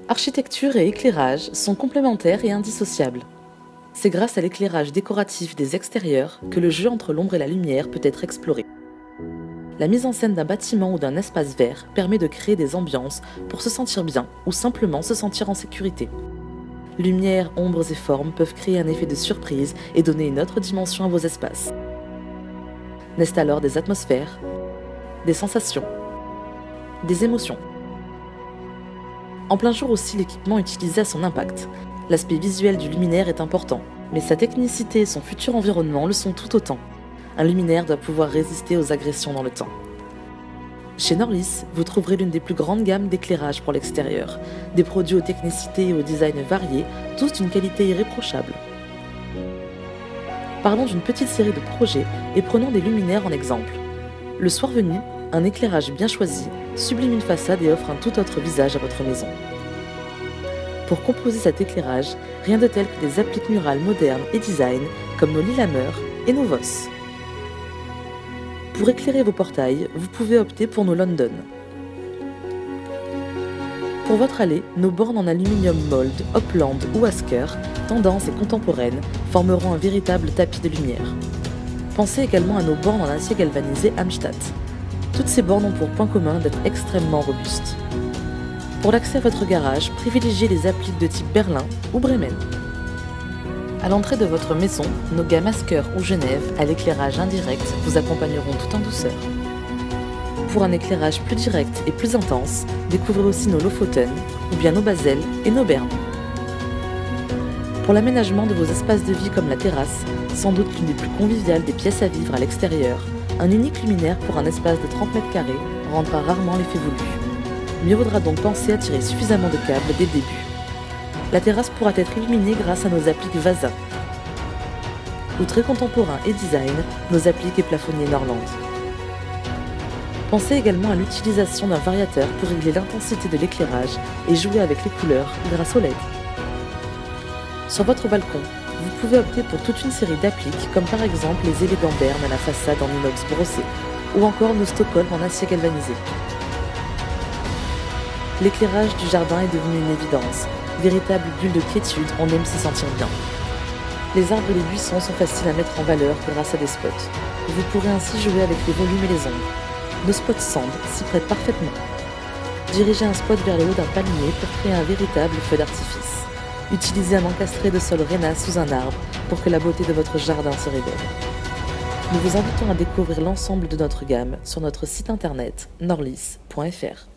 Architecture et éclairage sont complémentaires et indissociables. C'est grâce à l'éclairage décoratif des extérieurs que le jeu entre l'ombre et la lumière peut être exploré. La mise en scène d'un bâtiment ou d'un espace vert permet de créer des ambiances pour se sentir bien ou simplement se sentir en sécurité. Lumière, ombres et formes peuvent créer un effet de surprise et donner une autre dimension à vos espaces. Naissent alors des atmosphères, des sensations, des émotions. En plein jour aussi, l'équipement utilisé a son impact. L'aspect visuel du luminaire est important, mais sa technicité et son futur environnement le sont tout autant. Un luminaire doit pouvoir résister aux agressions dans le temps. Chez Norlis, vous trouverez l'une des plus grandes gammes d'éclairage pour l'extérieur, des produits aux technicités et au design variés, tous d'une qualité irréprochable. Parlons d'une petite série de projets et prenons des luminaires en exemple. Le soir venu, un éclairage bien choisi sublime une façade et offre un tout autre visage à votre maison. Pour composer cet éclairage, rien de tel que des appliques murales modernes et design comme nos Lillehammer et nos Voss. Pour éclairer vos portails, vous pouvez opter pour nos London. Pour votre allée, nos bornes en aluminium mold, Hopland ou Asker, tendance et contemporaines, formeront un véritable tapis de lumière. Pensez également à nos bornes en acier galvanisé Amstatt. Toutes ces bornes ont pour point commun d'être extrêmement robustes. Pour l'accès à votre garage, privilégiez les appliques de type Berlin ou Bremen. À l'entrée de votre maison, nos gammes Asker ou Genève, à l'éclairage indirect, vous accompagneront tout en douceur. Pour un éclairage plus direct et plus intense, découvrez aussi nos Lofoten, ou bien nos Basel et nos Berne. Pour l'aménagement de vos espaces de vie comme la terrasse, sans doute l'une des plus conviviales des pièces à vivre à l'extérieur, un unique luminaire pour un espace de 30 mètres carrés rendra rarement l'effet voulu. Mieux vaudra donc penser à tirer suffisamment de câbles dès le début. La terrasse pourra être illuminée grâce à nos appliques Vasa. Ou très contemporain et design, nos appliques et plafonniers Norland. Pensez également à l'utilisation d'un variateur pour régler l'intensité de l'éclairage et jouer avec les couleurs grâce au LED. Sur votre balcon, vous pouvez opter pour toute une série d'appliques comme par exemple les élégants bernes à la façade en inox brossé ou encore nos Stockholm en acier galvanisé. L'éclairage du jardin est devenu une évidence. Véritable bulle de quiétude, on aime s'y sentir bien. Les arbres et les buissons sont faciles à mettre en valeur grâce à des spots. Vous pourrez ainsi jouer avec les volumes et les ombres. Nos spots sand s'y prêtent parfaitement. Dirigez un spot vers le haut d'un palmier pour créer un véritable feu d'artifice. Utilisez un encastré de sol Réna sous un arbre pour que la beauté de votre jardin se révèle. Nous vous invitons à découvrir l'ensemble de notre gamme sur notre site internet norlis.fr.